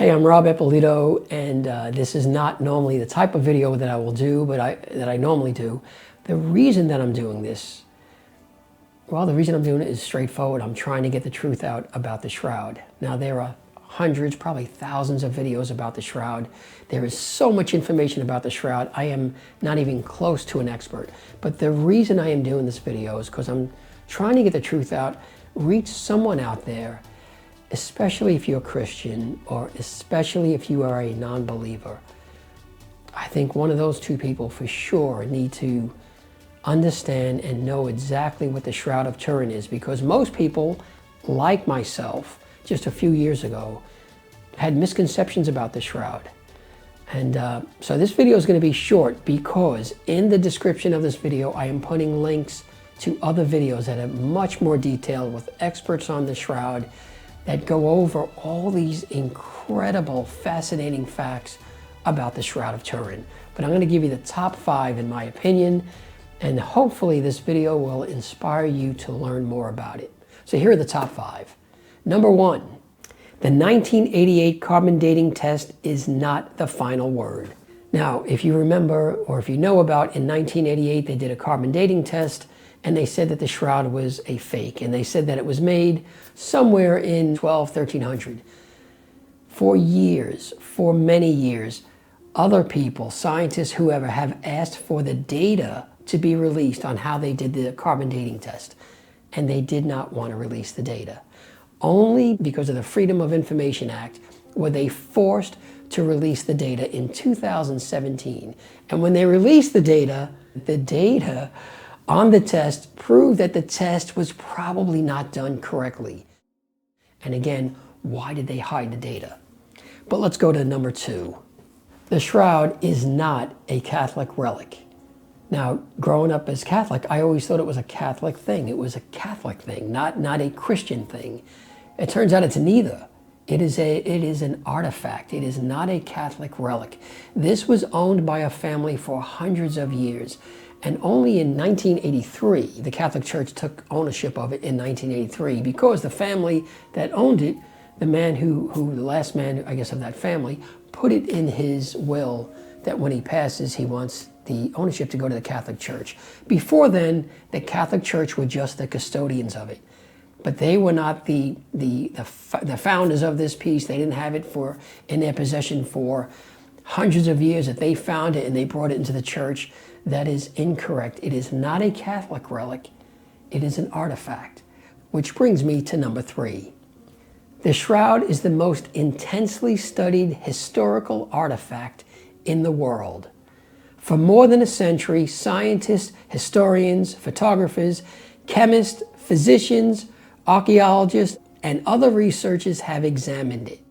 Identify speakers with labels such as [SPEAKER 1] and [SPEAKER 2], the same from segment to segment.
[SPEAKER 1] Hey, I'm Rob Eppolito, and this is not normally the type of video that I will do, but that I normally do. The reason that I'm doing this, well, the reason I'm doing it is straightforward. I'm trying to get the truth out about the Shroud. Now, there are hundreds, probably thousands of videos about the Shroud. There is so much information about the Shroud. I am not even close to an expert. But the reason I am doing this video is because I'm trying to get the truth out, reach someone out there, especially if you're a Christian, or especially if you are a non-believer. I think one of those two people for sure need to understand and know exactly what the Shroud of Turin is, because most people, like myself, just a few years ago, had misconceptions about the Shroud. And so this video is going to be short because in the description of this video, I am putting links to other videos that are much more detailed with experts on the Shroud that go over all these incredible, fascinating facts about the Shroud of Turin. But I'm going to give you the top 5 in my opinion, and hopefully this video will inspire you to learn more about it. So here are the top 5. Number 1, the 1988 carbon dating test is not the final word. Now, if you remember, or if you know about, in 1988 they did a carbon dating test, and they said that the Shroud was a fake, and they said that it was made somewhere in 1300. For years, for many years, other people, scientists, whoever, have asked for the data to be released on how they did the carbon dating test, and they did not want to release the data. Only because of the Freedom of Information Act were they forced to release the data in 2017. And when they released the data on the test proved that the test was probably not done correctly. And again, why did they hide the data? But let's go to number 2. The Shroud is not a Catholic relic. Now, growing up as Catholic, I always thought it was a Catholic thing. It was a Catholic thing, not a Christian thing. It turns out it's neither. It is an artifact. It is not a Catholic relic. This was owned by a family for hundreds of years. And only in 1983, the Catholic Church took ownership of it in 1983, because the family that owned it, the last man, I guess, of that family, put it in his will that when he passes, he wants the ownership to go to the Catholic Church. Before then, the Catholic Church were just the custodians of it. But they were not the founders of this piece. They didn't have it in their possession for hundreds of years. That they found it and they brought it into the church. That is incorrect. It is not a Catholic relic. It is an artifact. Which brings me to number 3. The Shroud is the most intensely studied historical artifact in the world. For more than a century, scientists, historians, photographers, chemists, physicians, archaeologists, and other researchers have examined it.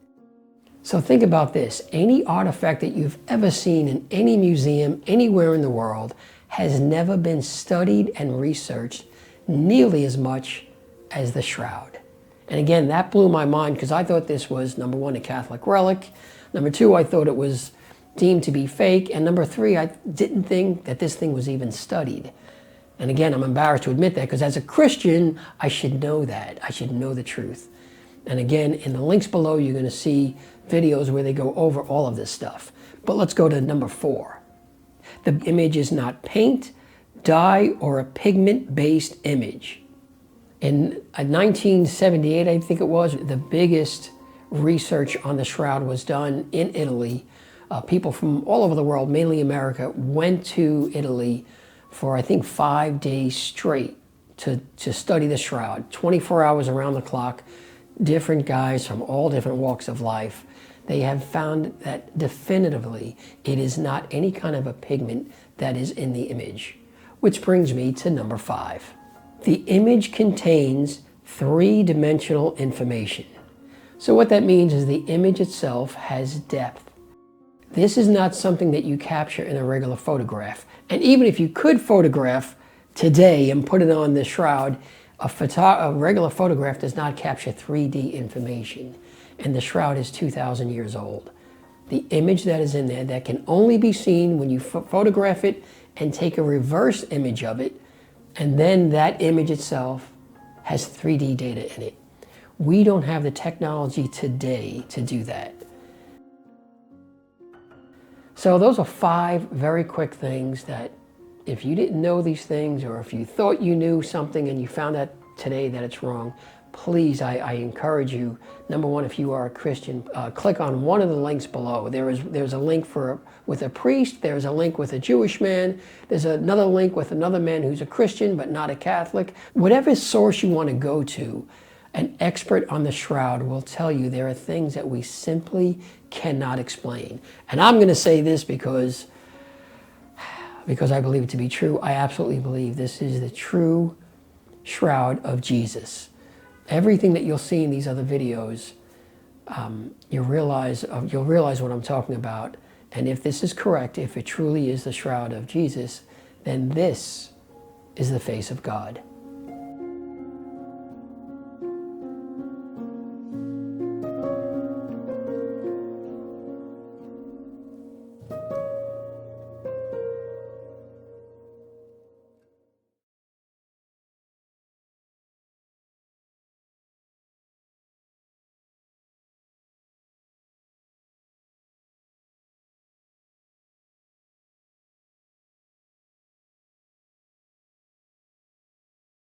[SPEAKER 1] So think about this. Any artifact that you've ever seen in any museum, anywhere in the world, has never been studied and researched nearly as much as the Shroud. And again, that blew my mind, because I thought this was, number 1, a Catholic relic. Number 2, I thought it was deemed to be fake. And number 3, I didn't think that this thing was even studied. And again, I'm embarrassed to admit that, because as a Christian, I should know that. I should know the truth. And again, in the links below, you're going to see videos where they go over all of this stuff. But let's go to number 4. The image is not paint, dye, or a pigment-based image. In 1978, I think it was, the biggest research on the Shroud was done in Italy. People from all over the world, mainly America, went to Italy for, I think, 5 days straight to study the Shroud. 24 hours around the clock, different guys from all different walks of life. They have found that definitively it is not any kind of a pigment that is in the image. Which brings me to number 5. The image contains 3-dimensional information. So what that means is the image itself has depth. This is not something that you capture in a regular photograph. And even if you could photograph today and put it on the Shroud, a regular photograph does not capture 3D information. And the Shroud is 2,000 years old. The image that is in there, that can only be seen when you photograph it and take a reverse image of it, and then that image itself has 3D data in it. We don't have the technology today to do that. So those are 5 very quick things that if you didn't know these things, or if you thought you knew something and you found out today that it's wrong, please, I encourage you, number one, if you are a Christian, click on one of the links below. There's a link with a priest, there's a link with a Jewish man, there's another link with another man who's a Christian but not a Catholic. Whatever source you want to go to, an expert on the shroud will tell you there are things that we simply cannot explain. And I'm going to say this because I believe it to be true. I absolutely believe this is the true shroud of Jesus. Everything that you'll see in these other videos, you'll realize what I'm talking about. And if this is correct, if it truly is the shroud of Jesus, then this is the face of God.